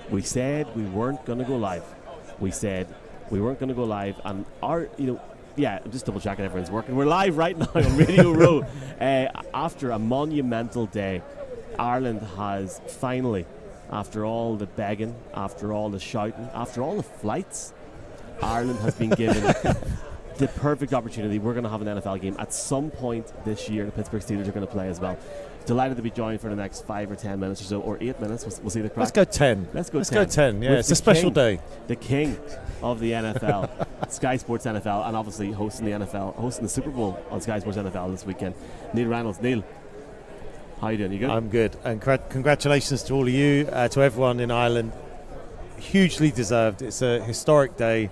We said we weren't going to go live. We said we weren't going to go live, and I'm just double checking everyone's working. We're live right now on Radio Row. After a monumental day, Ireland has finally, after all the begging, after all the shouting, after all the flights, Ireland has been given the perfect opportunity. We're going to have an NFL game at some point this year. The Pittsburgh Steelers are going to play as well. Delighted to be joined for the next 5 or 10 minutes or so, or 8 minutes. We'll see the crack. Let's go 10. Let's go 10. Yeah, it's a special day. The king of the NFL, Sky Sports NFL, and obviously hosting the Super Bowl on Sky Sports NFL this weekend. Neil Reynolds. Neil, how you doing? You good? I'm good, and congratulations to all of you, to everyone in Ireland. Hugely deserved. It's a historic day.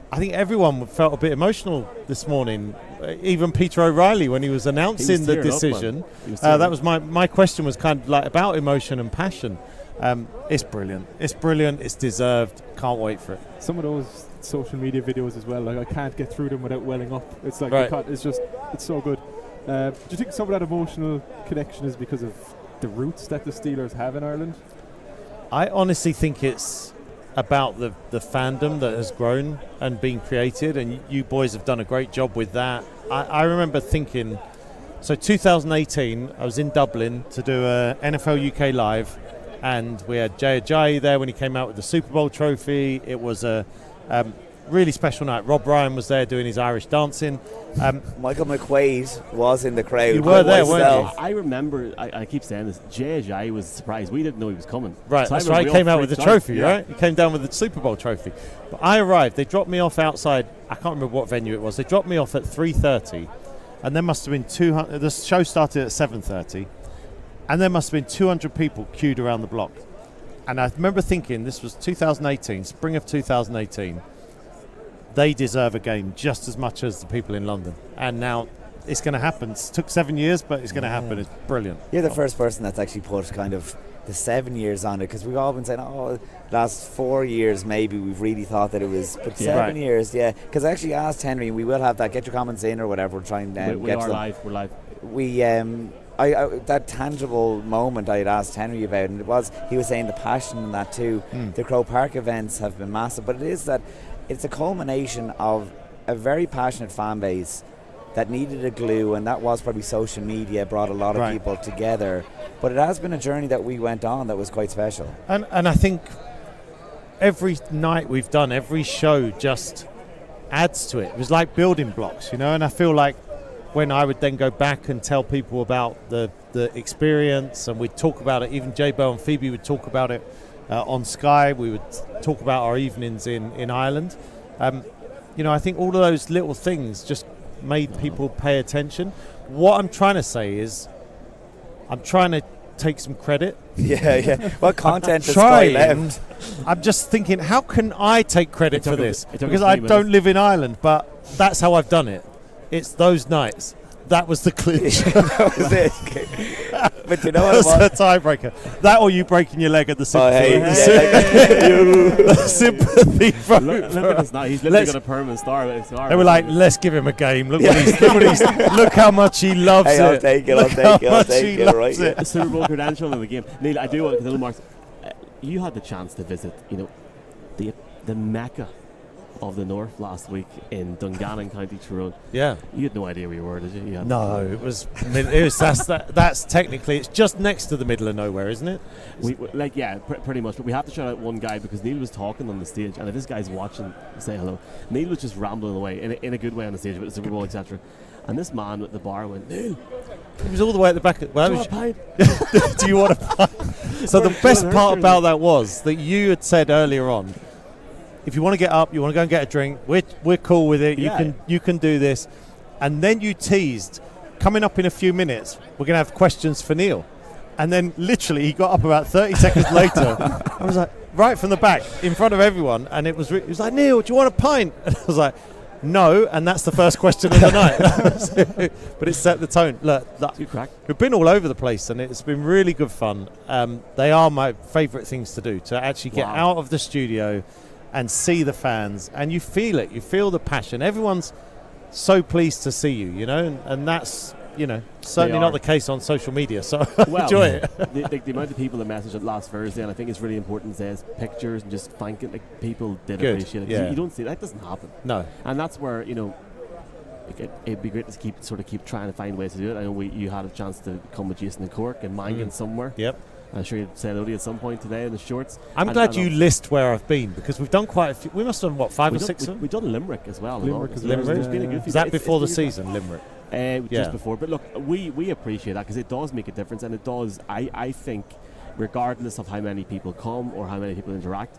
I think everyone felt a bit emotional this morning. Even Peter O'Reilly, when he was announcing the decision, that was my question, was kind of like about emotion and passion. It's brilliant. It's deserved. Can't wait for it. Some of those social media videos as well, like I can't get through them without welling up. It's like it's so good. Do you think some of that emotional connection is because of the roots that the Steelers have in Ireland? I honestly think it's about the fandom that has grown and been created, and you boys have done a great job with that. I remember thinking, so 2018, I was in Dublin to do a NFL UK Live, and we had Jay Ajayi there when he came out with the Super Bowl trophy. It was a really special night. Rob Ryan was there doing his Irish dancing. Michael McQuaid was in the crowd. You were there, weren't you? I remember, I keep saying this, Jay Ajayi was surprised. We didn't know he was coming. Right, so that's right. He came out with the trophy, right? He came down with the Super Bowl trophy. But I arrived. They dropped me off outside. I can't remember what venue it was. They dropped me off at 3:30, and there must have been 200. The show started at 7:30, and there must have been 200 people queued around the block. And I remember thinking, this was 2018, spring of 2018. They deserve a game just as much as the people in London. And now it's going to happen. It took 7 years, but it's going to happen. It's brilliant. You're the first person that's actually put kind of the 7 years on it, because we've all been saying, last 4 years maybe we've really thought that it was, but 7 years, Because I actually asked Henry, and we will have that, get your comments in or whatever, we'll try and get to them. We're live. We, that tangible moment I had asked Henry about, and he was saying the passion in that too. The Croke Park events have been massive, but it is that it's a culmination of a very passionate fan base that needed a glue, and that was probably social media brought a lot of people together. But it has been a journey that we went on that was quite special. And I think every night we've done, every show just adds to it. It was like building blocks, and I feel like when I would then go back and tell people about the experience, and we'd talk about it, even J Bell and Phoebe would talk about it on Sky, we would talk about our evenings in Ireland. I think all of those little things just made people pay attention. What I'm trying to say is I'm trying to take some credit. Yeah. What content has Sky left? I'm just thinking, how can I take credit for this? Because I don't live in Ireland, but that's how I've done it. It's those nights. That was the clinch. That was it. But you know what? That was the tiebreaker. That, or you breaking your leg at the sympathy. The sympathy vote. Look at this now. He's literally got a permanent star. They were like, let's give him a game. Look look how much he loves it. I'll take it. I'll take it. Right. The Super Bowl credential in the game. Neil, I do want little marks. You had the chance to visit, the Mecca of the North last week in Dungannon, County Tyrone. Yeah, you had no idea where you were, did you? No, it was that's technically it's just next to the middle of nowhere, isn't it? Pretty much. But we have to shout out one guy, because Neil was talking on the stage, and if this guy's watching, say hello. Neil was just rambling away in a good way on the stage about the Super Bowl, etc. And this man at the bar went, Neil. He was all the way at the back. Do you want a pint? Do you want a pint? So the best part about that was that you had said earlier on, if you want to get up, you want to go and get a drink, we're cool with it. Yeah. You can do this. And then you teased, coming up in a few minutes, we're going to have questions for Neil. And then literally he got up about 30 seconds later. I was like, right from the back, in front of everyone. And it was like, Neil, do you want a pint? And I was like, no. And that's the first question of the night. But it set the tone. Look, we've been all over the place, and it's been really good fun. They are my favourite things to do, to actually get out of the studio and see the fans, and you feel it. You feel the passion. Everyone's so pleased to see you, and that's certainly not the case on social media. So well, enjoy it. the amount of people that messaged it last Thursday, and I think it's really important, says pictures and just thanking, like, people did appreciate it. Yeah. You don't see that doesn't happen. No, and that's where it'd be great to keep trying to find ways to do it. I know you had a chance to come with Jason in Cork and Mangan somewhere. Yep. I'm sure you'd say hello to you at some point today in the shorts. I'm glad you list where I've been, because we've done quite a few. We must have done, 5 or 6? We've done Limerick as well. Limerick it's been been a good few. Is that before the season, Limerick? Just before. But look, we appreciate that, because it does make a difference, and it does, I think, regardless of how many people come or how many people interact,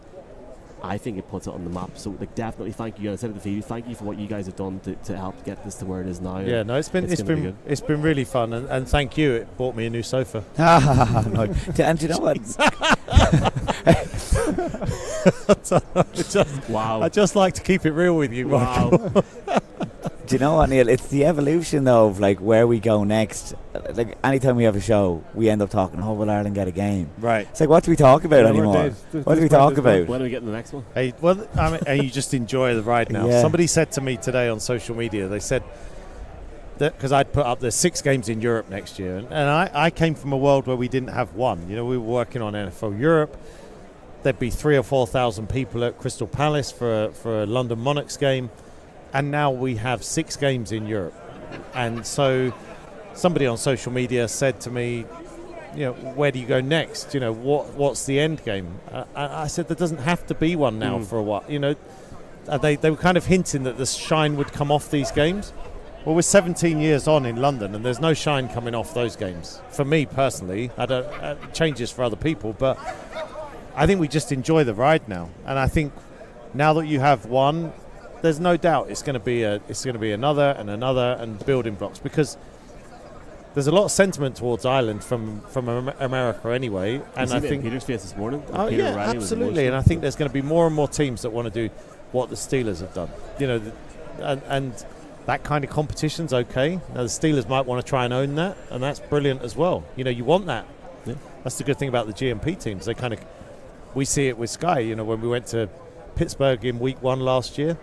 I think it puts it on the map. So, like, definitely thank you. And I said it to Phoebe, thank you for what you guys have done to help get this to where it is now. Yeah, no, it's been really fun, and thank you. It bought me a new sofa. No. And do you know what? Wow. I just like to keep it real with you, Wow. Michael. Do you know what, Neil? It's the evolution, though, of like where we go next. Like, anytime we have a show, we end up talking, will Ireland get a game? Right. It's like, what do we talk about anymore? What do we talk about? When are we getting the next one? Hey, well, I mean, and you just enjoy the ride now. Yeah. Somebody said to me today on social media, they said that, because I'd put up, there's 6 games in Europe next year, and I came from a world where we didn't have one. We were working on NFL Europe. There'd be 3,000 or 4,000 people at Crystal Palace for a London Monarchs game. And now we have 6 games in Europe. And so somebody on social media said to me, where do you go next? What's the end game? I said, there doesn't have to be one now for a while. They were kind of hinting that the shine would come off these games. Well, we're 17 years on in London, and there's no shine coming off those games. For me personally, it changes for other people, but I think we just enjoy the ride now. And I think now that you have one, there's no doubt it's going to be another and building blocks, because there's a lot of sentiment towards Ireland from America anyway. And I think Peter's face this morning. Peter O'Reilly, absolutely. And I think there's going to be more and more teams that want to do what the Steelers have done. And that kind of competition's okay. Now the Steelers might want to try and own that, and that's brilliant as well. You want that. Yeah. That's the good thing about the GMP teams. We see it with Sky. When we went to Pittsburgh in week 1 last year.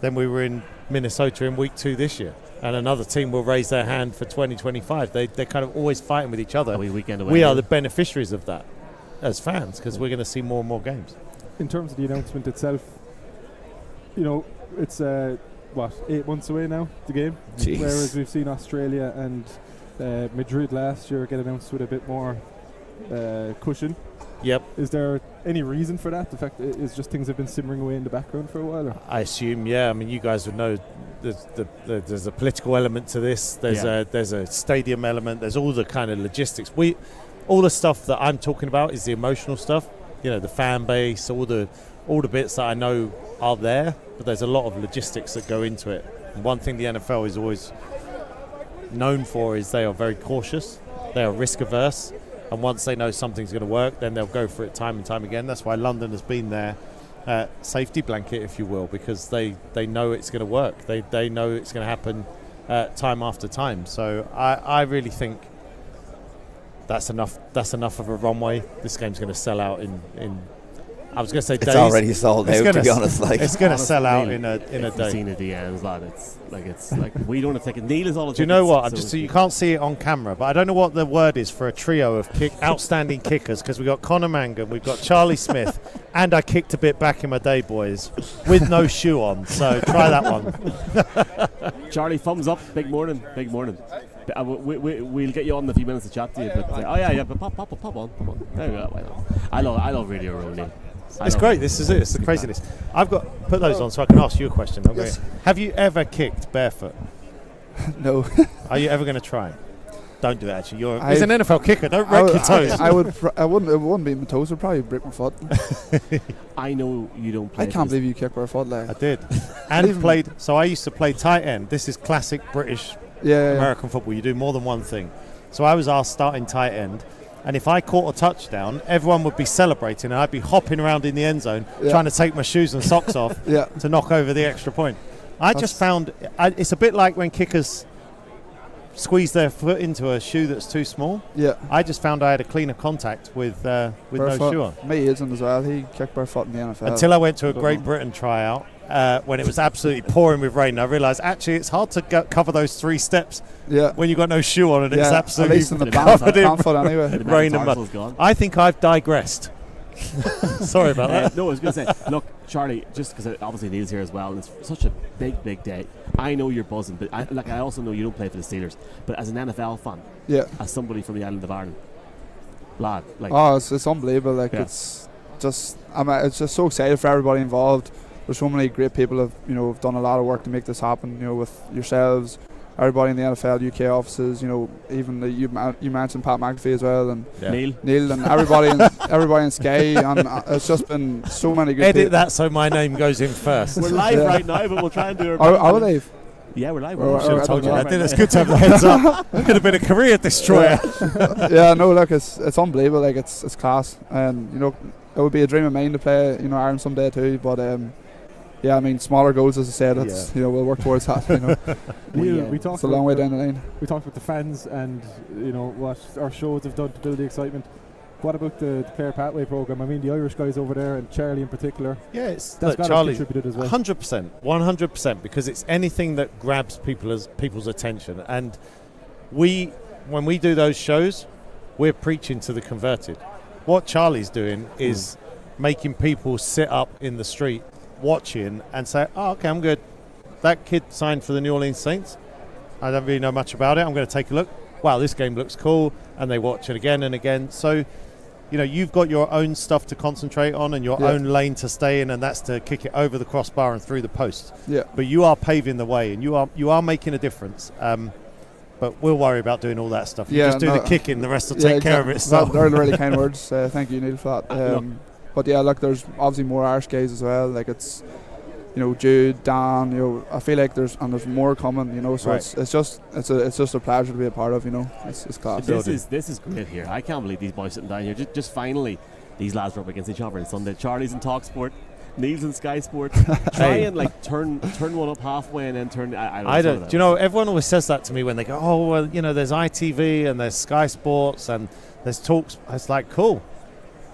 Then we were in Minnesota in week 2 this year, and another team will raise their hand for 2025. They're kind of always fighting with each other. We are the beneficiaries of that as fans, because we're going to see more and more games. In terms of the announcement itself, it's 8 months away now, the game. Jeez. Whereas we've seen Australia and Madrid last year get announced with a bit more cushion. Yep. Is there any reason for that? The fact is just things have been simmering away in the background for a while? Or? I assume, yeah. I mean, you guys would know there's a political element to this. There's a stadium element. There's all the kind of logistics. All the stuff that I'm talking about is the emotional stuff. The fan base, all the bits that I know are there. But there's a lot of logistics that go into it. And one thing the NFL is always known for is they are very cautious. They are risk averse. And once they know something's going to work, then they'll go for it time and time again. That's why London has been their safety blanket, if you will, because they know it's going to work. They know it's going to happen time after time. So I really think that's enough of a runway. This game's going to sell out in I was going to say days. It's already sold out, to be honest. It's going to sell out in a day. You've seen the DMs, lad. It's like we don't have to take it. Neil is all the Do you know what? So you can't see it on camera, but I don't know what the word is for a trio of outstanding kickers, because we've got Conor Mangan, we've got Charlie Smith, and I kicked a bit back in my day, boys, with no shoe on. So try that one. Charlie, thumbs up. Big morning. We'll get you on in a few minutes to chat to you. But but pop on. There we go. Why not? I love Radio Row, Neil. It's great. This is it. It's the craziness. I've got put those on so I can ask you a question. Okay. Yes. Have you ever kicked barefoot? No. Are you ever going to try? Don't do it. Actually, he's an NFL kicker. Don't wreck your toes. I wouldn't. It wouldn't be my toes. I'd probably break my foot. I know you don't play. I can't believe you kicked barefoot. Like. I did, and played. So I used to play tight end. This is classic British American football. You do more than one thing. So I was asked starting tight end. And if I caught a touchdown, everyone would be celebrating, and I'd be hopping around in the end zone trying to take my shoes and socks off to knock over the extra point. I just found it's a bit like when kickers squeeze their foot into a shoe that's too small. Yeah. I just found I had a cleaner contact with no shoe on. Me isn't as well. He kicked barefoot in the NFL. Until I went to a Great Britain tryout, when it was absolutely pouring with rain. I realised actually it's hard to cover those 3 steps when you've got no shoe on and it's absolutely at least in the covered in anyway. rain and mud. I think I've digressed. Sorry about that. No, I was going to say, look, Charlie, just because obviously Neil's here as well, and it's such a big day. I know you're buzzing, but I also know you don't play for the Steelers. But as an NFL fan, as somebody from the island of Ireland, lad, like, it's unbelievable. Like it's just so excited for everybody involved. There's so many great people have done a lot of work to make this happen. With yourselves, everybody in the NFL UK offices. Even you mentioned Pat McAfee as well, and Neil, and everybody in Sky, and it's just been so many good. Edit that so my name goes in first. We're live right now, but we'll try and do our. Are we live? Yeah, we're live. I should have told you that. Right, it's good to have the heads up. It could have been a career destroyer. Look, it's unbelievable. Like it's class, and it would be a dream of mine to play Ireland someday too. But smaller goals, as I said. We'll work towards that. We talked. It's a long way down the line. We talked with the fans, and what our shows have done to build the excitement. What about the player pathway program? I mean, the Irish guys over there, and Charlie in particular. Yeah, that's got to contributed as well. 100%, because it's anything that grabs people's attention. And when we do those shows, we're preaching to the converted. What Charlie's doing is making people sit up in the street watching and say, "Oh, okay, I'm good. That kid signed for the New Orleans Saints. I don't really know much about it. I'm going to take a look. Wow, this game looks cool," and they watch it again and again. So, you've got your own stuff to concentrate on and your own lane to stay in, and that's to kick it over the crossbar and through the post. Yeah. But you are paving the way, and you are making a difference. But we'll worry about doing all that stuff. You just do the kicking, the rest will take care of itself. They're really kind words. Thank you, Neil, for that. But there's obviously more Irish guys as well. Like it's, Jude, Dan. I feel like there's more coming. So right. it's just a pleasure to be a part of. It's class. This is great here. I can't believe these boys sitting down here. Just finally, these lads were up against each other on Sunday. Charlie's in TalkSport, Neil's in Sky Sports. Try and turn one up halfway and then turn. I don't. Do everyone always says that to me when they go, "Oh, well, there's ITV and there's Sky Sports and there's Talks." It's like, cool.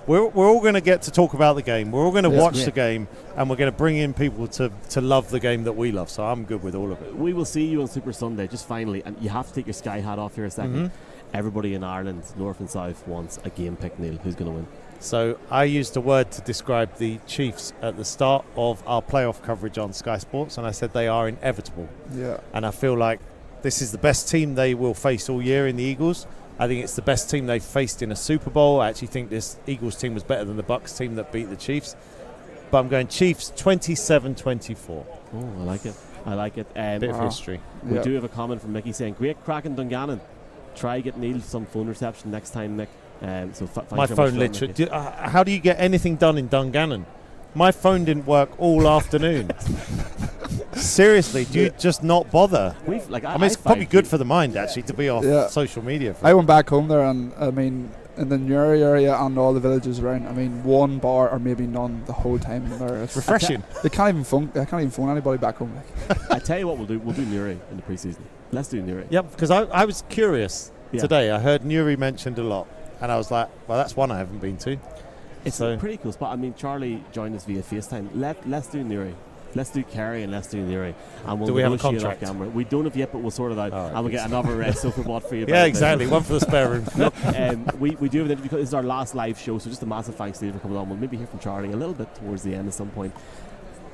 We're all going to get to talk about the game. We're all going to watch the game, and we're going to bring in people to love the game that we love. So I'm good with all of it. We will see you on Super Sunday, just finally. And you have to take your Sky hat off here a second. Mm-hmm. Everybody in Ireland, North and South, wants a game pick, Neil. Who's going to win? So I used a word to describe the Chiefs at the start of our playoff coverage on Sky Sports, and I said they are inevitable. Yeah. And I feel like this is the best team they will face all year in the Eagles. I think it's the best team they've faced in a Super Bowl. I actually think this Eagles team was better than the Bucs team that beat the Chiefs. But I'm going Chiefs 27-24. Oh, I like it. Bit of history. We do have a comment from Mickey saying, "Great crack in Dungannon. Try get Neil some phone reception next time, Nick." My phone literally. How do you get anything done in Dungannon? My phone didn't work all afternoon. Seriously, do you just not bother? It's probably good for the mind actually to be off social media. I went back home there, and in the Newry area and all the villages around, one bar or maybe none the whole time. It's refreshing. They can't even phone anybody back home. I tell you what, we'll do Newry in the preseason. Let's do Newry. Yeah, because I was curious today. I heard Newry mentioned a lot, and I was like, well, that's one I haven't been to. It's a pretty cool spot. Charlie joined us via FaceTime. Let's do Newry. Let's do Kerry and let's do Newry. And we'll do we have a contract? We don't have yet, but we'll sort it out. And we'll get another sofa bought for you. Yeah, exactly. One for the spare room. Look, we do have an interview because this is our last live show, so just a massive thanks to you for coming on. We'll maybe hear from Charlie a little bit towards the end at some point.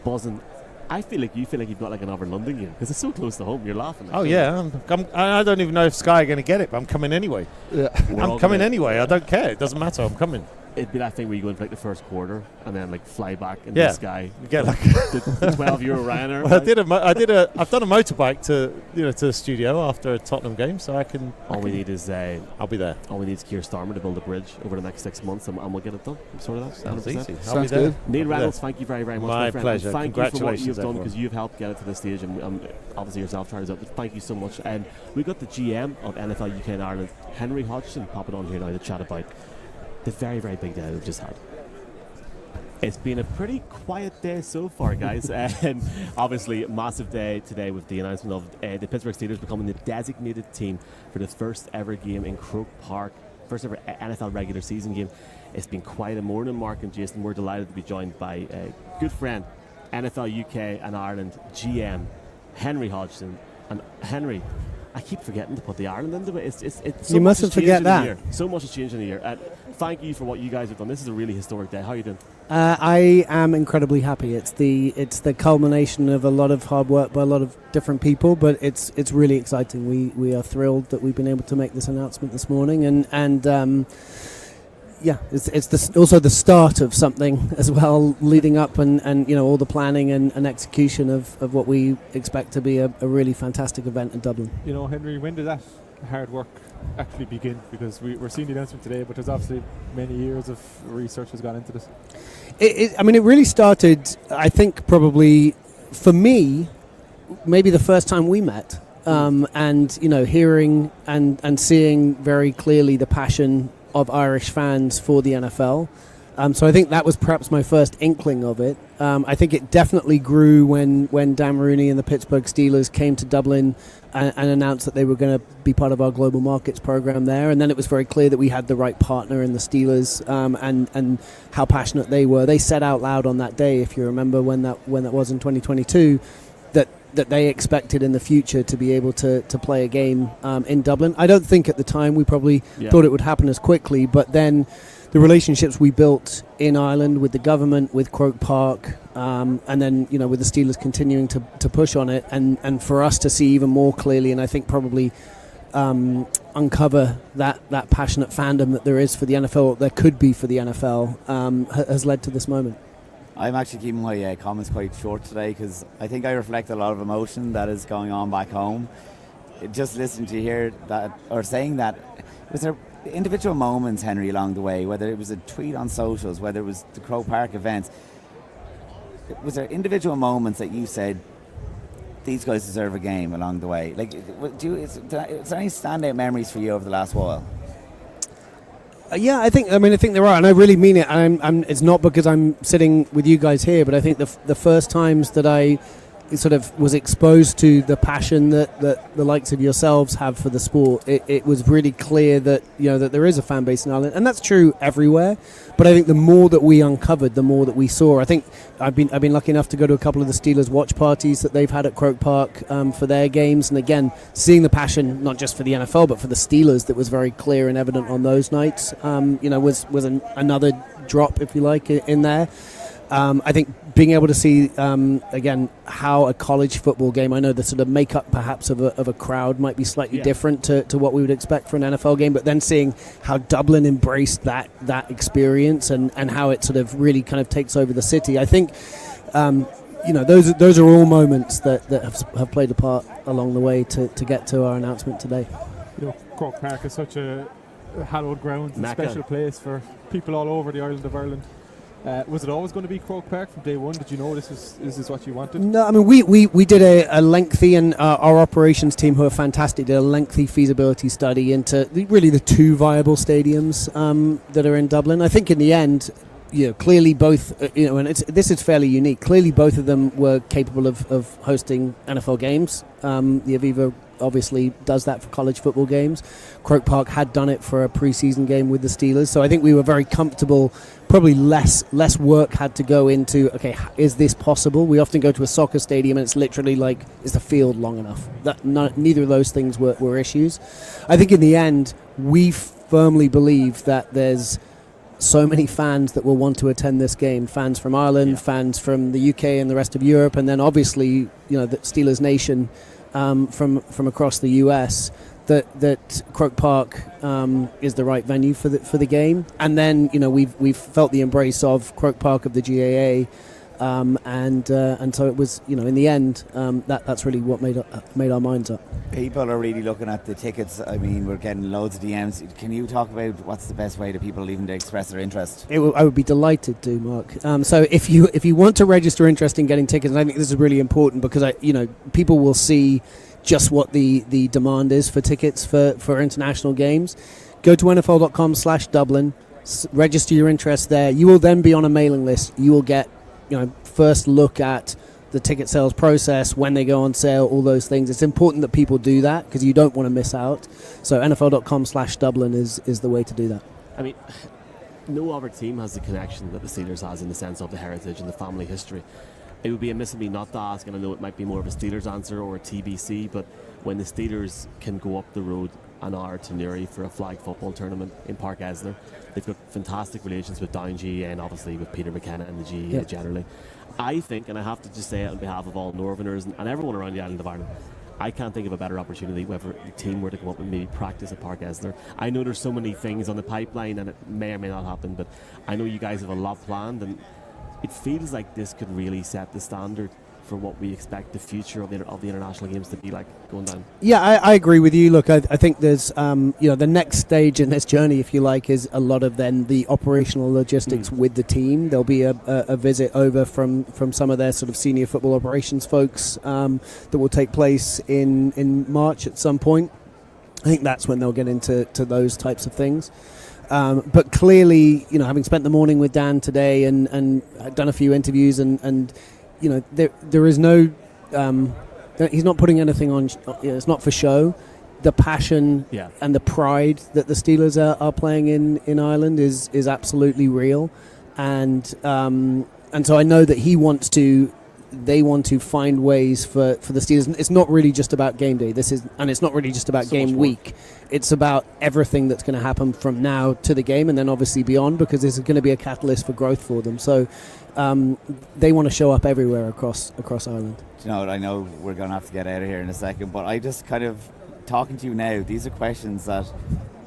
Buzzing. I feel like you've got like another London game because it's so close to home. You're laughing. I don't even know if Sky are going to get it, but I'm coming anyway. Yeah, I'm coming anyway. I don't care. It doesn't matter. I'm coming. It'd be that thing where you go in for like the first quarter and then like fly back in the sky. You get like the €12 Ryanair. Well, I've done a motorbike to the studio after a Tottenham game, so I can. All we need is I'll be there. All we need is Keir Starmer to build a bridge over the next 6 months, and we'll get it done. Sort of that. Sounds easy. I'll be there. Neil Reynolds, thank you very, very much. My pleasure. Thank you for what you've done because you've helped get it to this stage, and obviously yourself, Charlie's up. But thank you so much. And we've got the GM of NFL UK and Ireland, Henry Hodgson, popping on here now to chat about the very, very big day we've just had. It's been a pretty quiet day so far, guys. And obviously, massive day today with the announcement of the Pittsburgh Steelers becoming the designated team for the first ever game in Croke Park, first ever NFL regular season game. It's been quite a morning, Mark and Jason. We're delighted to be joined by a good friend NFL UK and Ireland GM Henry Hodgson. And Henry, I keep forgetting to put the Ireland into it. It's so you much mustn't forget that. So much has changed in a year. Thank you for what you guys have done. This is a really historic day. How are you doing? I am incredibly happy. It's the culmination of a lot of hard work by a lot of different people, but it's really exciting. We are thrilled that we've been able to make this announcement this morning, and it's also the start of something as well, leading up and all the planning and execution of what we expect to be a really fantastic event in Dublin. Henry, when did that hard work actually begin? Because we're seeing the announcement today, but there's obviously many years of research has gone into this. It really started, I think, probably for me, maybe the first time we met, and hearing and seeing very clearly the passion of Irish fans for the NFL. So I think that was perhaps my first inkling of it. I think it definitely grew when Dan Rooney and the Pittsburgh Steelers came to Dublin and announced that they were going to be part of our global markets program there. And then it was very clear that we had the right partner in the Steelers, and how passionate they were. They said out loud on that day, if you remember when that was in 2022, that they expected in the future to be able to play a game in Dublin. I don't think at the time we probably thought it would happen as quickly, but then the relationships we built in Ireland with the government, with Croke Park, and then with the Steelers continuing to push on it, and for us to see even more clearly, and I think probably uncover that passionate fandom that there is for the NFL, there could be for the NFL, has led to this moment. I'm actually keeping my comments quite short today because I think I reflect a lot of emotion that is going on back home. Just listening to hear that, or saying that, was there individual moments, Henry, along the way, whether it was a tweet on socials, whether it was the Croke Park events, was there individual moments that you said, these guys deserve a game along the way? Like, is there any standout memories for you over the last while? Yeah, I think there are, and I really mean it. It's not because I'm sitting with you guys here, but I think the first times that I sort of was exposed to the passion that the likes of yourselves have for the sport, it was really clear that that there is a fan base in Ireland, and that's true everywhere. But I think the more that we uncovered, the more that we saw. I think I've been lucky enough to go to a couple of the Steelers watch parties that they've had at Croke Park for their games, and again, seeing the passion not just for the NFL but for the Steelers that was very clear and evident on those nights. Was another drop, if you like, in there. I think being able to see again how a college football game, I know the sort of makeup perhaps of a crowd might be slightly different to what we would expect for an NFL game, but then seeing how Dublin embraced that experience and how it sort of really kind of takes over the city. I think those are all moments that have played a part along the way to get to our announcement today. Croke Park is such a hallowed ground, a special place for people all over the island of Ireland. Was it always going to be Croke Park from day one? Did you know this is what you wanted? No, I mean we did a lengthy, and our operations team, who are fantastic, did a lengthy feasibility study into really the two viable stadiums that are in Dublin. I think in the end, clearly both, and this is fairly unique. Clearly both of them were capable of hosting NFL games. The Aviva obviously does that for college football games. Croke Park had done it for a preseason game with the Steelers, so I think we were very comfortable. Probably less work had to go into, okay, is this possible? We often go to a soccer stadium and it's literally like, is the field long enough? Neither of those things were issues. I think in the end, we firmly believe that there's so many fans that will want to attend this game, fans from Ireland, fans from the UK and the rest of Europe, and then obviously the Steelers Nation from across the US, that Croke Park is the right venue for the game. And then we've felt the embrace of Croke Park of the GAA, and so it was in the end that's really what made our minds up. People are really looking at the tickets. I mean, we're getting loads of DMs. Can you talk about what's the best way to people even to express their interest? I would be delighted to, Mark. So if you want to register interest in getting tickets, and I think this is really important because people will see just what the demand is for tickets for international games. Go to NFL.com/Dublin, register your interest there. You will then be on a mailing list. You will get first look at the ticket sales process, when they go on sale, all those things. It's important that people do that because you don't want to miss out. So NFL.com/Dublin is the way to do that. I mean, no other team has the connection that the Steelers has in the sense of the heritage and the family history. it would be amiss of me not to ask, and I know it might be more of a Steelers answer or a TBC, but when the Steelers can go up the road an hour to Newry for a flag football tournament in Park Esler, they've got fantastic relations with Down GA and obviously with Peter McKenna and the GA generally. I think, and I have to just say it on behalf of all Northerners and everyone around the island of Ireland, I can't think of a better opportunity whether the team were to come up and maybe practice at Park Esler. I know there's so many things on the pipeline and it may or may not happen, but I know you guys have a lot planned, and it feels like this could really set the standard for what we expect the future of the international games to be like going down. Yeah, I agree with you. Look, I think there's, the next stage in this journey, if you like, is a lot of then the operational logistics with the team. There'll be a visit over from some of their sort of senior football operations folks that will take place in March at some point. I think that's when they'll get into those types of things. But clearly, having spent the morning with Dan today and done a few interviews and there is no he's not putting anything on, it's not for show. The passion and the pride that the Steelers are playing in Ireland is absolutely real, and so I know that they want to find ways for the Steelers. It's not really just about game day. And it's not really just about game week. It's about everything that's going to happen from now to the game, and then obviously beyond, because this is going to be a catalyst for growth for them. So they want to show up everywhere across Ireland. Do you know what? I know we're going to have to get out of here in a second, but I just kind of, talking to you now, these are questions that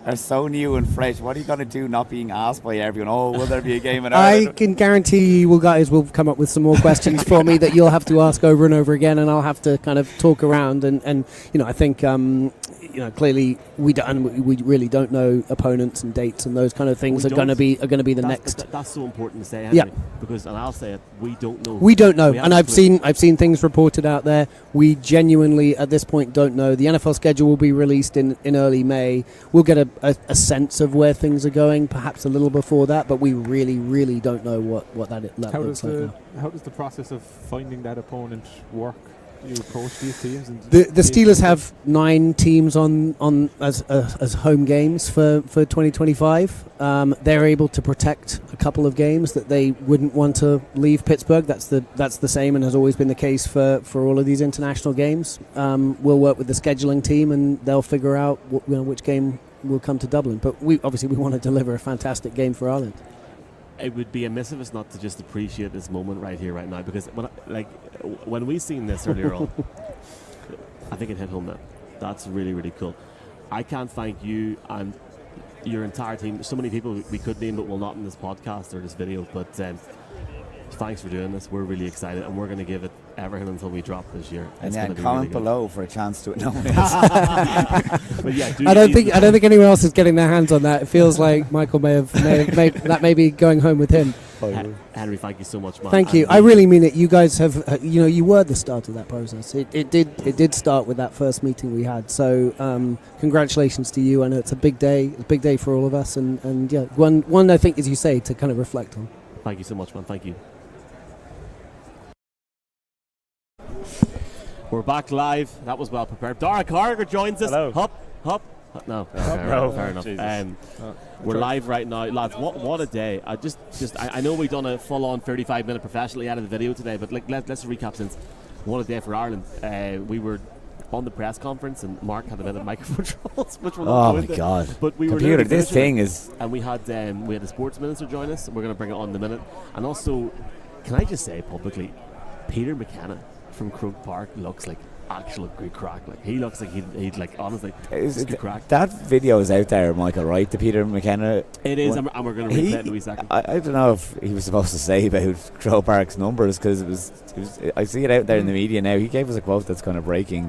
are so new and fresh. What are you going to do not being asked by everyone? Oh, will there be a game in Ireland? I can guarantee you guys will come up with some more questions for me that you'll have to ask over and over again, and I'll have to kind of talk around. And I think clearly we really don't know opponents and dates and those kind of things are going to be the next. That's so important to say, Henry, because, and I'll say it, we don't know. We don't know, and I've seen things reported out there. We genuinely at this point don't know. The NFL schedule will be released in early May. We'll get a sense of where things are going, perhaps a little before that, but we really, really don't know what that looks like now. How does the process of finding that opponent work? Do you approach these teams? And the Steelers have 9 teams on as home games for 2025. They're able to protect a couple of games that they wouldn't want to leave Pittsburgh. That's the same and has always been the case for all of these international games. We'll work with the scheduling team and they'll figure out which game will come to Dublin. But we want to deliver a fantastic game for Ireland. It would be amiss of us not to just appreciate this moment right here, right now, because when we seen this earlier on, I think it hit home now. That's really, really cool. I can't thank you and your entire team. There's so many people we could name, but will not in this podcast or this video. But thanks for doing this. We're really excited, and we're going to give it everything until we drop this year. And then comment really below for a chance to know. But yeah, I don't think anyone else is getting their hands on that. It feels like Michael may have that may be going home with him. Henry, thank you so much, man. Thank you. I really mean it. You guys have, you were the start of that process. It did start with that first meeting we had. So congratulations to you. I know it's a big day. It's a big day for all of us. And yeah, one I think, as you say, to kind of reflect on. Thank you so much, man. Thank you. We're back live. That was well prepared. Dara Carragher joins us. Hello. Hop. No, fair enough. We're live right now, lads. What a day! I know we've done a full-on 35-minute professionally out of the video today, but let's recap since. What a day for Ireland. We were on the press conference, and Mark had a bit of microphone troubles, which we're not oh my god! But we Computer, were this thing is. And we had the sports minister join us. We're going to bring it on in a minute. And also, can I just say publicly, Peter McKenna from Croke Park looks like actual good crack. Like he looks like he'd like honestly good crack. That video is out there, Michael, right? The Peter McKenna. It is, and we're going to replay it in a wee second. I don't know if he was supposed to say about Croke Park's numbers, because it was. I see it out there in the media now. He gave us a quote that's kind of breaking.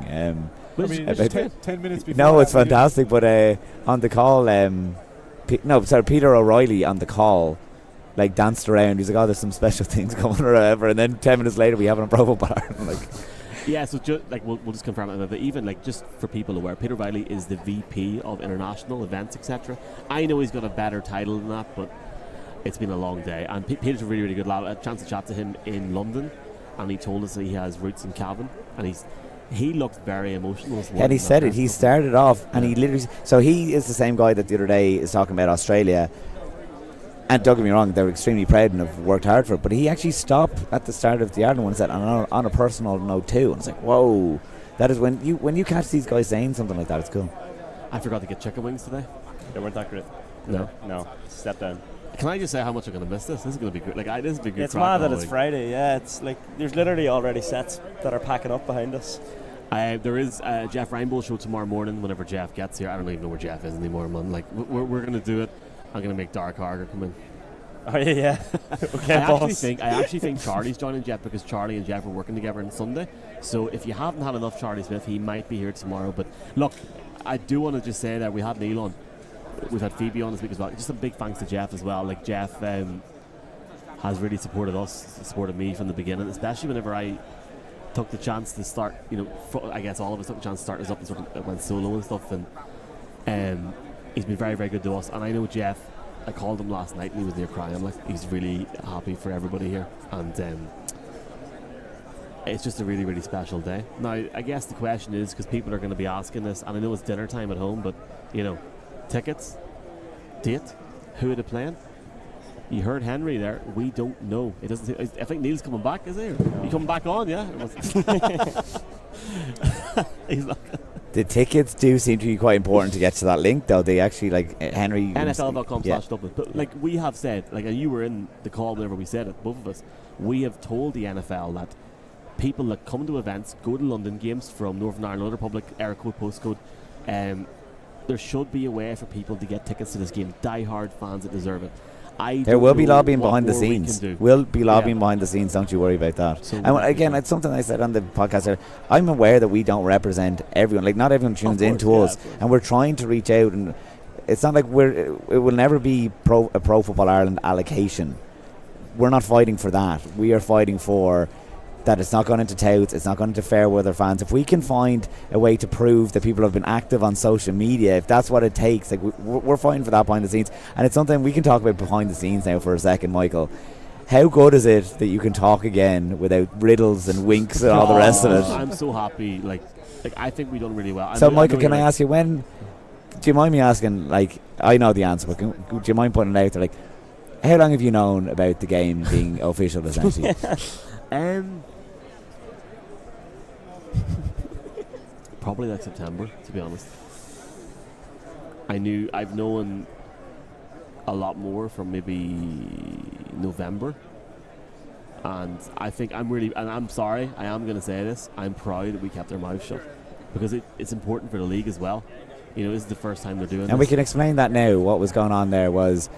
About 10 minutes before. No, it's fantastic. But on the call, Peter O'Reilly on the call, like danced around. He's like, "Oh, there's some special things coming or whatever." And then 10 minutes later, we have a promo bar. Yeah, so we'll just confirm it. But even just for people aware, Peter O'Reilly is the VP of international events, etc. I know he's got a better title than that, but it's been a long day. And Peter's a really, really good lad. I had a chance to chat to him in London, and he told us that he has roots in Cavan, and he looked very emotional. Yeah, and he said it. He started off, and he literally. So he is the same guy that the other day is talking about Australia. And don't get me wrong, they're extremely proud and have worked hard for it. But he actually stopped at the start of the Ireland one and said, on a personal note too. And it's like, whoa, that is when you catch these guys saying something like that, it's cool. I forgot to get chicken wings today. They weren't that great. No. Step down. Can I just say how much I'm going to miss this? This is going to be good. Like, this is a good. It's mad that it's Friday. Yeah, it's like there's literally already sets that are packing up behind us. There is a Jeff Rainbow show tomorrow morning. Whenever Jeff gets here, I don't even know where Jeff is anymore, man. Like, we're going to do it. I'm going to make Dark Harger come in. Oh yeah. Okay, I actually think Charlie's joining Jeff because Charlie and Jeff are working together on Sunday. So if you haven't had enough Charlie Smith, he might be here tomorrow. But look, I do want to just say that we had Neil on. We've had Phoebe on this week as well. Just a big thanks to Jeff as well. Like, Jeff has really supported us, supported me from the beginning, especially whenever I took the chance to start. I guess all of us took the chance to start us up and sort of went solo and stuff. And he's been very, very good to us. And I know Jeff. I called him last night and he was near crying. Like, he's really happy for everybody here, and it's just a really, really special day. Now, I guess the question is, because people are going to be asking this, and I know it's dinner time at home, but tickets, date, who are they playing? You heard Henry there. We don't know. It doesn't. I think Neil's coming back. Is he? You coming back on? Yeah. He's like. The tickets do seem to be quite important to get to that link, though. They actually, like, Henry... NFL.com/Dublin. But, like, we have said, like, and you were in the call whenever we said it, both of us, we have told the NFL that people that come to events, go to London games from Northern Ireland, Republic, error code, postcode, there should be a way for people to get tickets to this game. Die-hard fans that deserve it. There will be lobbying behind the scenes. We'll be lobbying behind the scenes, don't you worry about that. So and again, it's something I said on the podcast there. I'm aware that we don't represent everyone. Like, not everyone tunes into us, and we're trying to reach out, and it's not like it will never be a Pro Football Ireland allocation. We're not fighting for that. We are fighting for that it's not going into touts, it's not going into fair weather fans. If we can find a way to prove that people have been active on social media, if that's what it takes, like, we're fighting for that behind the scenes. And it's something we can talk about behind the scenes now for a second, Michael. How good is it that you can talk again without riddles and winks and all the rest of it? I'm so happy. Like I think we've done really well. So, Michael, can I ask you, do you mind me asking, like, I know the answer, but do you mind putting it out there, like, how long have you known about the game being official, essentially? Probably like September, to be honest. I've known a lot more from maybe November, and I think I'm sorry, I am going to say this, I'm proud that we kept our mouths shut, because it's important for the league as well. This is the first time they're doing this. And we can explain that now. What was going on there was,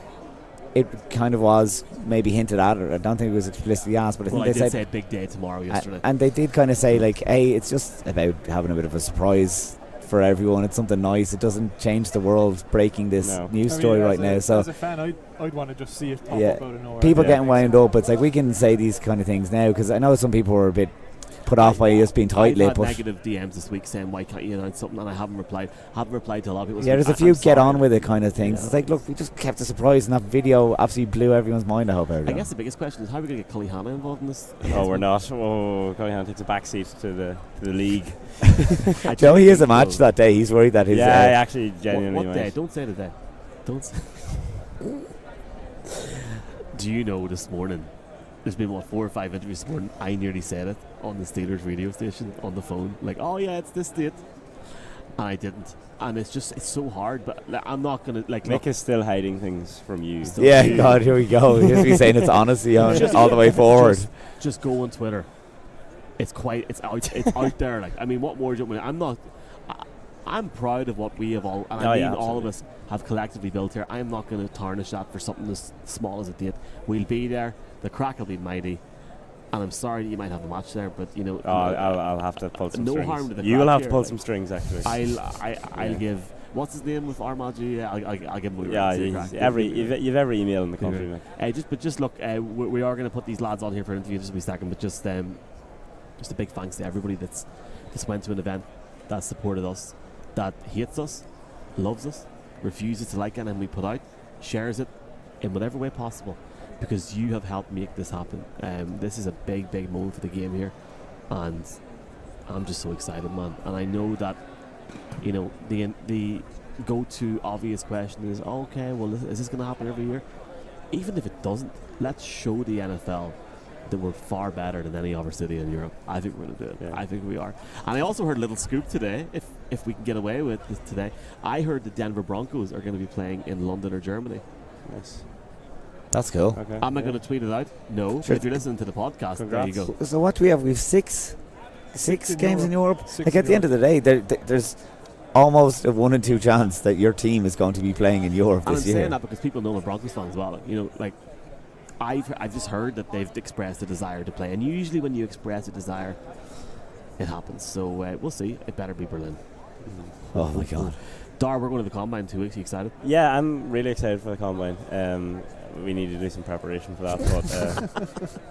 it kind of was maybe hinted at, or I don't think it was explicitly asked, but I think they said big day tomorrow yesterday. And they did kind of say, like, hey, it's just about having a bit of a surprise for everyone. It's something nice. It doesn't change the world breaking this news story right now. So as a fan, I'd want to just see it pop up out of nowhere. People getting wound up. It's like, we can say these kind of things now, because I know some people were a bit put off by us being tight-lipped. I've had negative DMs this week saying, why can't you announce something, and I haven't replied to a lot of people. Yeah, there's a few get on with it kind of things. It's like, look, we just kept a surprise, and that video absolutely blew everyone's mind. I guess the biggest question is, how are we going to get Cully Hanna involved in this? We're not. Cully Hanna takes a backseat to the league. Joe, he has a match that day. He's worried that his... I actually genuinely what day? Don't say the day. Don't say. Do you know, this morning, there's been 4 or 5 interviews this morning, I nearly said it on the Steelers radio station on the phone, like, oh yeah, it's this date, and I didn't. And it's so hard, but I'm not gonna, like, Mick is still hiding things from you. God, here we go. He's been saying it's honesty all the way forward. Just go on Twitter. It's out there. Like, I mean, what more do you want? I'm proud of what we have all, and all of us have collectively built here. I'm not going to tarnish that for something as small as a date. We'll be there. The crack will be mighty. And I'm sorry that you might have a match there, but I'll have to pull some strings. No harm to the You will have to pull like, some strings, actually. I'll give. What's his name with Armaggi? Yeah, I'll give him. You've every email in the country. Just look. We are going to put these lads on here for interviews just a wee second, but just a big thanks to everybody that's went to an event, that supported us, that hates us, loves us, refuses to like anything we put out, shares it in whatever way possible. Because you have helped make this happen. This is a big, big moment for the game here, and I'm just so excited, man. And I know that, the go-to obvious question is, okay, well, is this going to happen every year? even if it doesn't, let's show the NFL that we're far better than any other city in Europe. I think we're going to do it. Yeah. I think we are. And I also heard a little scoop today, if we can get away with this today, I heard the Denver Broncos are going to be playing in London or Germany. Nice. That's cool. Okay. Am I going to tweet it out? No. Sure. If you're listening to the podcast, Congrats. There you go. So what do we have? We have six games in Europe. Like at the end of the day, there's almost a 1 in 2 chance that your team is going to be playing in Europe this year. I'm saying that because people know I'm a Broncos fan as well. You know, like I've just heard that they've expressed a desire to play, and usually when you express a desire, it happens. So we'll see. It better be Berlin. Oh my God. Dar, we're going to the Combine in 2 weeks. Are you excited? Yeah, I'm really excited for the Combine. We need to do some preparation for that, but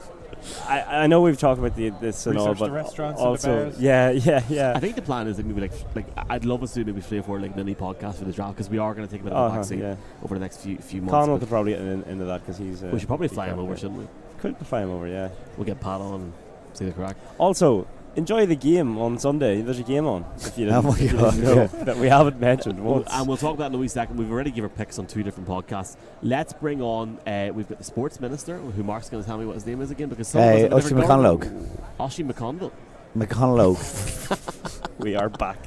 I know we've talked about this and all, but the restaurants also, and the bars. yeah. I think the plan is maybe like I'd love us to do maybe 3 or 4 like mini podcasts for the draft, because we are going to take a bit of a backseat over the next few months. Connell could probably get into that because he's. We should probably fly him over, shouldn't we? Could fly him over, yeah. We'll get Pat on and see the crack. Also, enjoy the game on Sunday. There's a game on. If you didn't, know that we haven't mentioned once. And we'll talk about that in a wee second. We've already given our picks on 2 different podcasts. Let's bring on. We've got the sports minister, who Mark's going to tell me what his name is again, because Oisin McConalogue. Oisin McConville. McConalogue. We are back.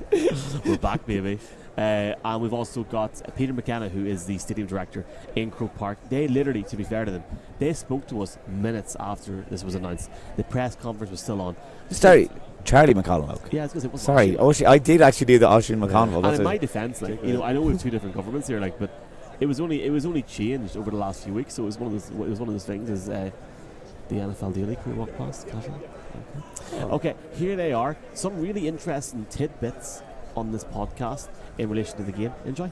We're back, baby. And we've also got Peter McKenna, who is the stadium director in Croke Park. They literally, to be fair to them, they spoke to us minutes after this was announced. The press conference was still on. Sorry, Charlie McConalogue. Yeah, I was going to say. Sorry, Oisin. I did actually do the Oisin McConville. And in my defence, like, you know, I know we have 2 different governments here, like, but it was only changed over the last few weeks. So it was one of those things. Is the NFL daily? Can we walk past casually? Okay, here they are. Some really interesting tidbits on this podcast in relation to the game. Enjoy.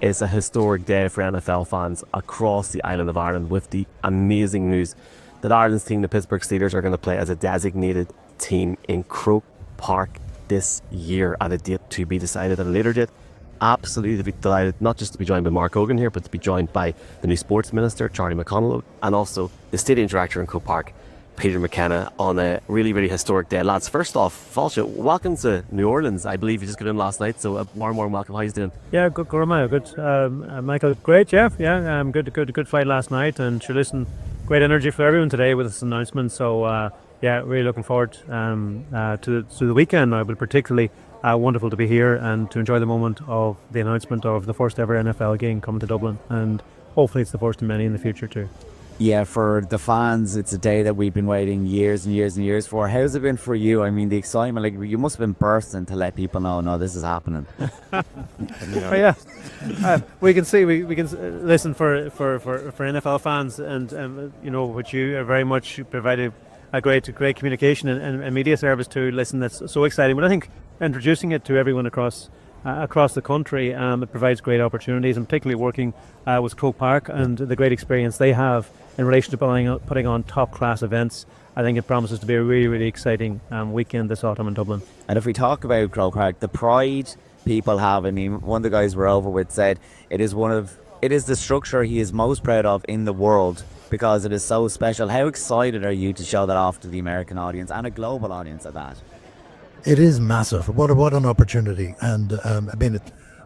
It's a historic day for NFL fans across the island of Ireland, with the amazing news that Ireland's team, the Pittsburgh Steelers, are going to play as a designated team in Croke Park this year at a date to be decided at a later date. Absolutely delighted not just to be joined by Mark Hogan here, but to be joined by the new sports minister, Charlie McConalogue, and also the stadium director in Croke Park, Peter McKenna, on a really, really historic day. Lads, first off, Falcha, welcome to New Orleans. I believe you just got in last night, so a warm welcome. How are you doing? Yeah, good, Michael, great, Jeff. Yeah, good fight last night, and sure, listen, great energy for everyone today with this announcement. So, yeah, really looking forward to the weekend now, but particularly wonderful to be here and to enjoy the moment of the announcement of the first ever NFL game coming to Dublin, and hopefully it's the first of many in the future too. Yeah, for the fans, it's a day that we've been waiting years and years and years for. How's it been for you? I mean, the excitement, like, you must have been bursting to let people know, no, this is happening. Yeah, we can see, we can listen for NFL fans, and you know, which you are very much provided a great communication and media service to. Listen, that's so exciting. But I think introducing it to everyone across the country, it provides great opportunities, and particularly working with Croke Park and the great experience they have in relation to putting on top class events. I think it promises to be a really, really exciting weekend this autumn in Dublin. And if we talk about Croke Park, the pride people have, I mean, one of the guys we're over with said it is the structure he is most proud of in the world, because it is so special. How excited are you to show that off to the American audience and a global audience at that? It is massive. What an opportunity. And I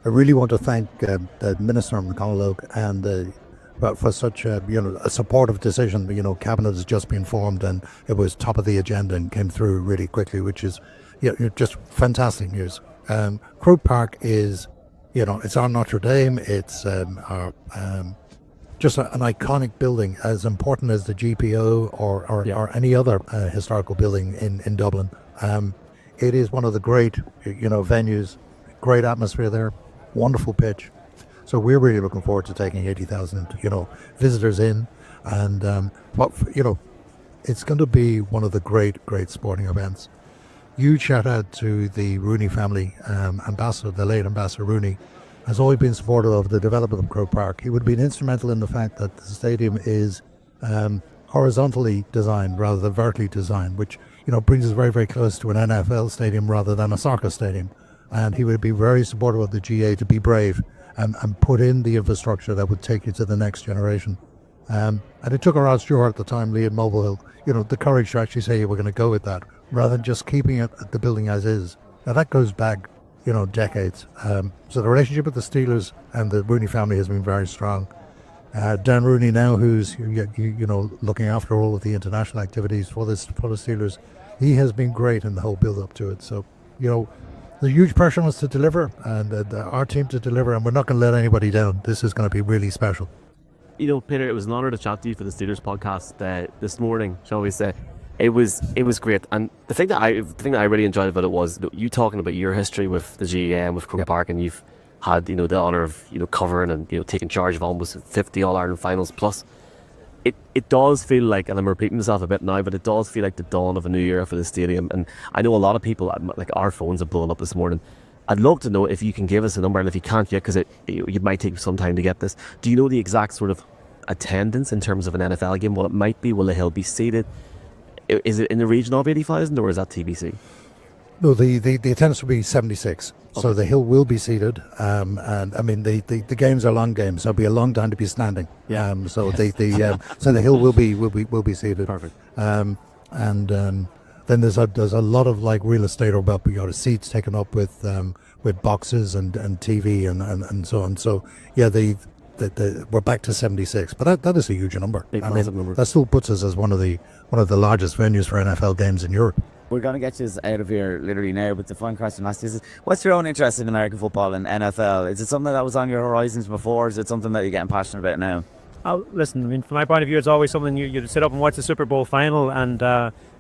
really want to thank the Minister McConalogue and for such a supportive decision. Cabinet has just been formed, and it was top of the agenda and came through really quickly, which is just fantastic news. Croke Park is, it's our Notre Dame. It's our just an iconic building, as important as the GPO or any other historical building in Dublin. It is one of the great, venues, great atmosphere there, wonderful pitch. So we're really looking forward to taking 80,000, visitors in, and it's going to be one of the great sporting events. Huge shout out to the Rooney family, ambassador, the late Ambassador Rooney, has always been supportive of the development of Croke Park. He would have been instrumental in the fact that the stadium is horizontally designed rather than vertically designed, which brings us very, very close to an NFL stadium rather than a soccer stadium. And he would be very supportive of the GA to be brave and put in the infrastructure that would take you to the next generation. And it took Rod Stewart at the time, Liam Mulvihill, the courage to actually say we're going to go with that, rather than just keeping it at the building as is. Now that goes back, decades. So the relationship with the Steelers and the Rooney family has been very strong. Dan Rooney now, who's looking after all of the international activities for the Steelers, he has been great in the whole build up to it. So the huge pressure on us to deliver, and our team to deliver, and we're not going to let anybody down. This is going to be really special. Peter, it was an honour to chat to you for the Steelers podcast this morning, shall we say. It was great, and the thing that I really enjoyed about it was you talking about your history with the GAM, with Croke Park, and you've had the honour of covering and taking charge of almost 50 All-Ireland finals plus. It does feel like, and I'm repeating myself a bit now, but it does feel like the dawn of a new era for the stadium. And I know a lot of people, like our phones have blown up this morning. I'd love to know if you can give us a number, and if you can't yet, because it might take some time to get this. Do you know the exact sort of attendance in terms of an NFL game? What it might be? Will the Hill be seated? Is it in the region of 80,000, or is that TBC? No, the attendance will be 76. Okay. So the Hill will be seated, and I mean the games are long games. So it'll be a long time to be standing. Yeah. So the Hill will be seated. Perfect. And then there's a lot of like real estate about seats taken up with boxes and TV and so on. So yeah, we're back to 76, but that is a huge number. Massive number. That still puts us as one of the largest venues for NFL games in Europe. We're going to get you out of here literally now, but the final question I ask is, what's your own interest in American football and NFL? Is it something that was on your horizons before? Is it something that you're getting passionate about now? Listen, I mean, from my point of view, it's always something you sit up and watch the Super Bowl final, and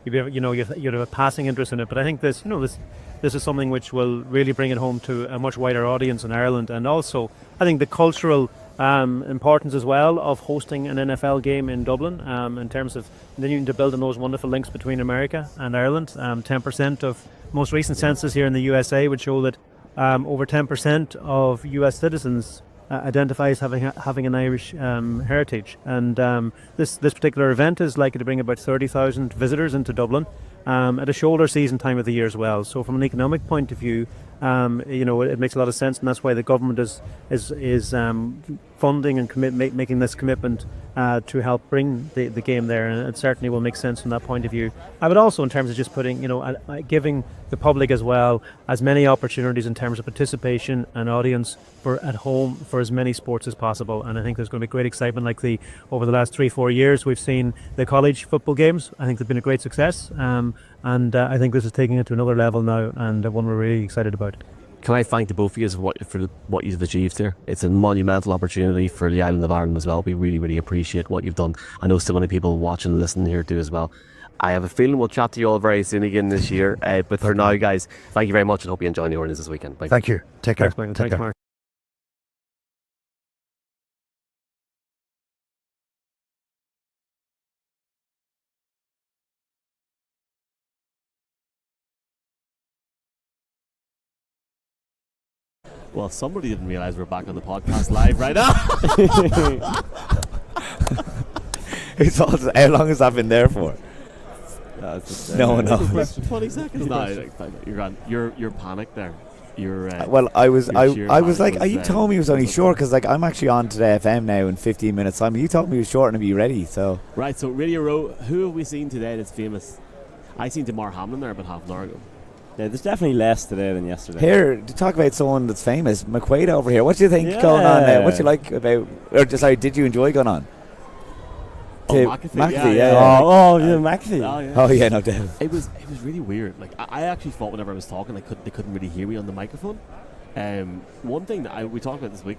you'd have a passing interest in it. But I think this is something which will really bring it home to a much wider audience in Ireland, and also I think the cultural importance as well of hosting an NFL game in Dublin, in terms of continuing to build on those wonderful links between America and Ireland. 10% of most recent census here in the USA would show that over 10% of US citizens identify as having an Irish heritage, and this particular event is likely to bring about 30,000 visitors into Dublin at a shoulder season time of the year as well. So from an economic point of view, it makes a lot of sense, and that's why the government is funding and making this commitment to help bring the game there, and it certainly will make sense from that point of view. I would also, in terms of just putting, giving the public as well as many opportunities in terms of participation and audience at home for as many sports as possible. And I think there's going to be great excitement. Over the last 3-4 years, we've seen the college football games. I think they've been a great success, and I think this is taking it to another level now, and one we're really excited about. Can I thank the both of you for what you've achieved here? It's a monumental opportunity for the island of Ireland as well. We really, really appreciate what you've done. I know so many people watching and listening here do as well. I have a feeling we'll chat to you all very soon again this year. But for now, guys, thank you very much, and hope you enjoy the Orleans this weekend. Bye. Thank you. Take care. Thanks, Mark. Well, somebody didn't realise we're back on the podcast live right now. How long has that been there for? No. 20 seconds. No, you're gone. You're panicked there. I was like, you told me it was only short, because I'm actually on Today FM now in 15 minutes time. You told me it was short and to be ready. So right. So Radio Row, who have we seen today that's famous? I seen Damar Hamlin there about half an hour ago. Yeah, there's definitely less today than yesterday. Here, to talk about someone that's famous, McQuaid over here. What do you think going on now? What do you like about, did you enjoy going on? McAfee, yeah. McAfee. Oh yeah, no doubt. It was really weird. I actually thought whenever I was talking, they couldn't really hear me on the microphone. One thing that we talked about this week,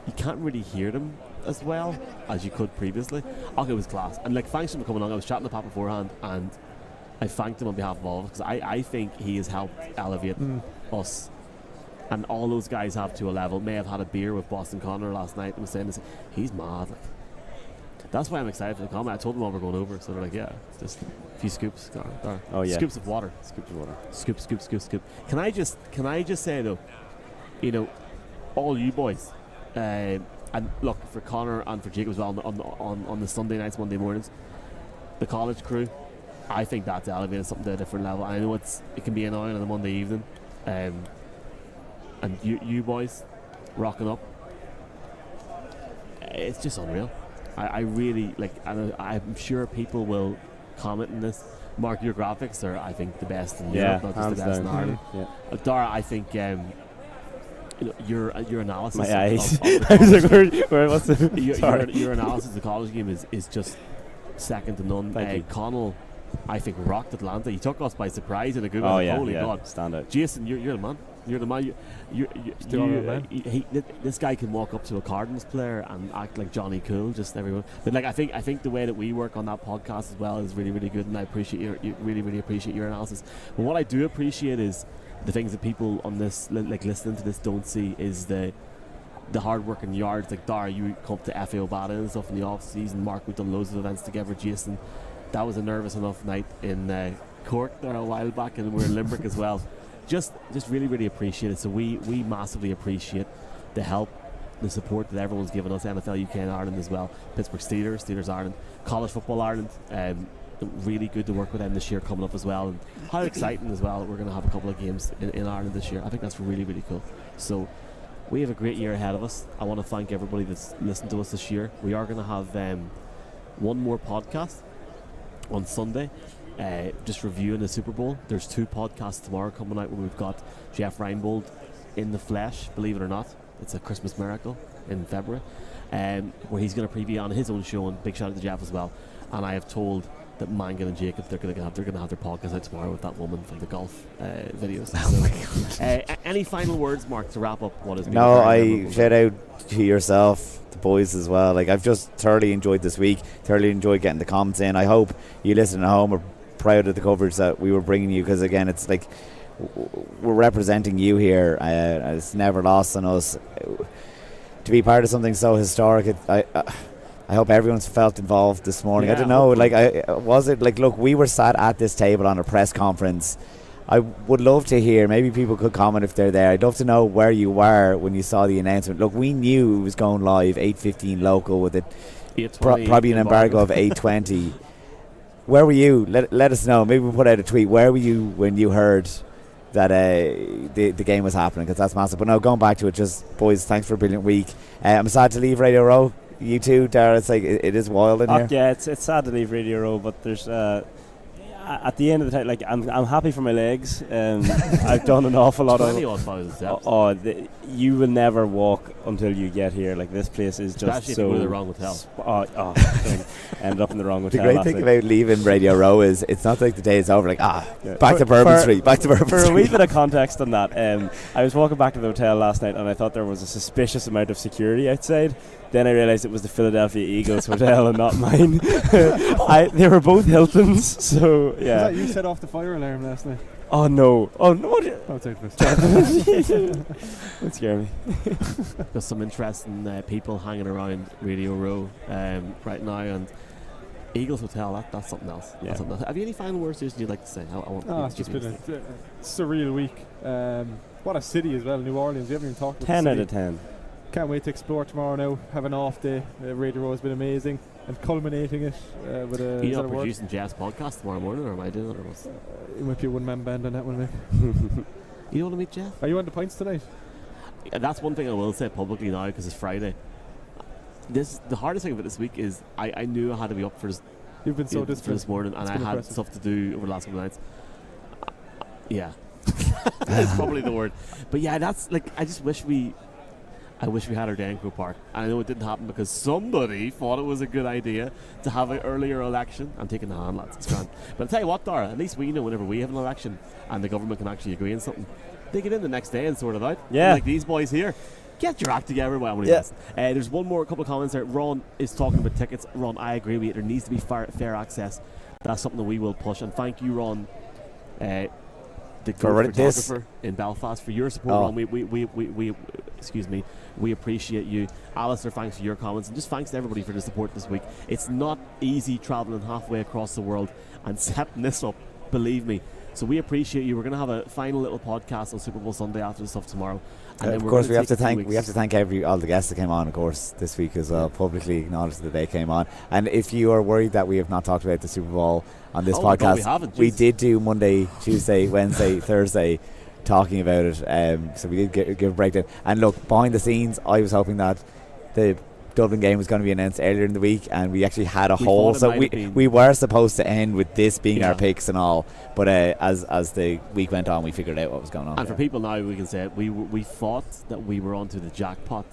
you can't really hear them as well as you could previously. Okay, it was class, and thanks for him coming on. I was chatting to Pat beforehand, and I thanked him on behalf of all of us, because I think he has helped elevate us, and all those guys have to a level. May have had a beer with Boston Connor last night and was saying this, he's mad. That's why I'm excited for the comment. I told them all we're going over, so they're like, yeah, it's just a few scoops. Oh yeah, scoops of water. Scoop. Can I just say though, all you boys, and look, for Connor and for Jacob as well on the Sunday nights, Monday mornings, the college crew, I think that's elevated something to a different level. I know it can be annoying on a Monday evening, and you boys rocking up, it's just unreal. I really I'm sure people will comment on this. Mark, your graphics are, I think, the best in Europe, not just the best in Ireland. Dara, I think your analysis. My eyes. Of the what's the your analysis of the college game is just second to none. Thank you. Connell, I think, rocked Atlanta. He took us by surprise in a good Oh way. yeah, Holy yeah. God. Stand out. Jason, you're the man. You're the man. This guy can walk up to a Cardinals player and act like Johnny Cool, just everyone. But like I think the way that we work on that podcast as well is really, really good, and I appreciate really appreciate your analysis. But what I do appreciate is the things that people on this, like listening to this, don't see is the hard work in yards. Like Dar, you come to FAO Bada and stuff in the off season. Mark, we've done loads of events together. Jason, that was a nervous enough night in Cork there a while back, and we're in Limerick as well. Just really appreciate it. So we massively appreciate the help, the support that everyone's given us. NFL UK and Ireland as well. Pittsburgh Steelers Ireland, College Football Ireland. Really good to work with them this year coming up as well. And how exciting as well. We're going to have a couple of games in Ireland this year. I think that's really cool. So we have a great year ahead of us. I want to thank everybody that's listened to us this year. We are going to have one more podcast on Sunday. Just reviewing the Super Bowl. There's 2 podcasts tomorrow coming out where we've got Jeff Reinbold in the flesh, believe it or not. It's a Christmas miracle in February, where he's going to preview on his own show, and big shout out to Jeff as well. And I have told that Mangan and Jacob, they're going to have their podcast out tomorrow with that woman from the golf videos. Any final words, Mark, to wrap up what has been? No, I shout out to yourself, the boys as well. Like, I've just thoroughly enjoyed this week, thoroughly enjoyed getting the comments in. I hope you listening at home are proud of the coverage that we were bringing you, because again, it's like we're representing you here. It's never lost on us to be part of something so historic. I hope everyone's felt involved this morning. Yeah, I don't know, look, we were sat at this table on a press conference. I would love to hear, maybe people could comment if they're there. I'd love to know where you were when you saw the announcement. Look, we knew it was going live 8:15 local with it probably an embargo of 8:20. Where were you? Let us know. Maybe we'll put out a tweet. Where were you when you heard that the game was happening? Because that's massive. But no, going back to it, just boys, thanks for a brilliant week. I'm sad to leave Radio Row. You too, Dara. It's like it is wild in here. Yeah, it's sad to leave Radio Row, but there's at the end of the time, like I'm happy for my legs. I've done an awful lot of. You will never walk until you get here. Like, this place is just especially so. If you go to the wrong hotel. Ended up in the wrong hotel. The great thing about leaving Radio Row is it's not like the day is over. Like back to Bourbon Street. Back to Bourbon Street. For a wee bit of context on that, I was walking back to the hotel last night and I thought there was a suspicious amount of security outside. Then I realised it was the Philadelphia Eagles hotel and not mine. They were both Hiltons, so yeah. Was that you set off the fire alarm last night? Oh no! Outside first. Don't scare me. There's some interesting people hanging around Radio Row right now, and Eagles Hotel. That's something else. Yeah. That's something else. Have you any final words you'd like to say? It's just been a surreal week. What a city as well, New Orleans. We haven't even talked about 10 the out city. of 10. Can't wait to explore tomorrow now. Have an off day. Radio Row has been amazing. And culminating it with a... You're not producing Jazz podcast tomorrow morning, or am I doing it? Or what's it might be a one-man band on that one, mate. You don't want to meet Jeff? Are you on the pints tonight? That's one thing I will say publicly now, because it's Friday. The hardest thing about this week is I knew I had to be up for this. You've been so for this morning, and I had impressive. stuff to do over the last couple of nights. Yeah. That's probably the word. But yeah, that's like, I wish we had our day in Croke Park. And I know it didn't happen because somebody thought it was a good idea to have an earlier election. I'm taking the hand, lads. It's grand. But I'll tell you what, Dara, at least we know whenever we have an election and the government can actually agree on something, they get in the next day and sort it out. Yeah. Like these boys here. Get your act together. There's couple of comments there. Ron is talking about tickets. Ron, I agree with you. There needs to be fair access. That's something that we will push. And thank you, Ron, the photographer in Belfast, for your support. Ron, we appreciate you. Alistair, thanks for your comments, and just thanks to everybody for the support this week. It's not easy travelling halfway across the world and setting this up, believe me. So we appreciate you. We're going to have a final little podcast on Super Bowl Sunday after the stuff tomorrow. And of course, we have to thank all the guests that came on, of course, this week as well. Publicly acknowledge that they came on. And if you are worried that we have not talked about the Super Bowl on this podcast, we did do Monday, Tuesday, Wednesday, Thursday talking about it. So we did give a breakdown. And look, behind the scenes, I was hoping that the Dublin game was going to be announced earlier in the week, and we actually had a We whole. thought it So might have been- we were supposed to end with this being Yeah. our picks and all, but as the week went on, we figured out what was going on. And for people now, we can say it, we thought that we were onto the jackpot.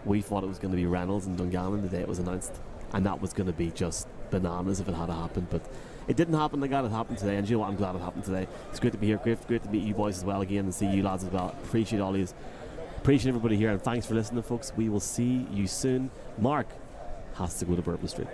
We thought it was going to be Reynolds and Dungannon the day it was announced, and that was going to be just bananas if it had happened. But it didn't happen. I'm glad it happened today, and you know what? I'm glad it happened today. It's great to be here. Great to meet you boys as well again, and see you lads as well. Appreciate all these. Appreciate everybody here, and thanks for listening, folks. We will see you soon. Mark has to go to Bourbon Street.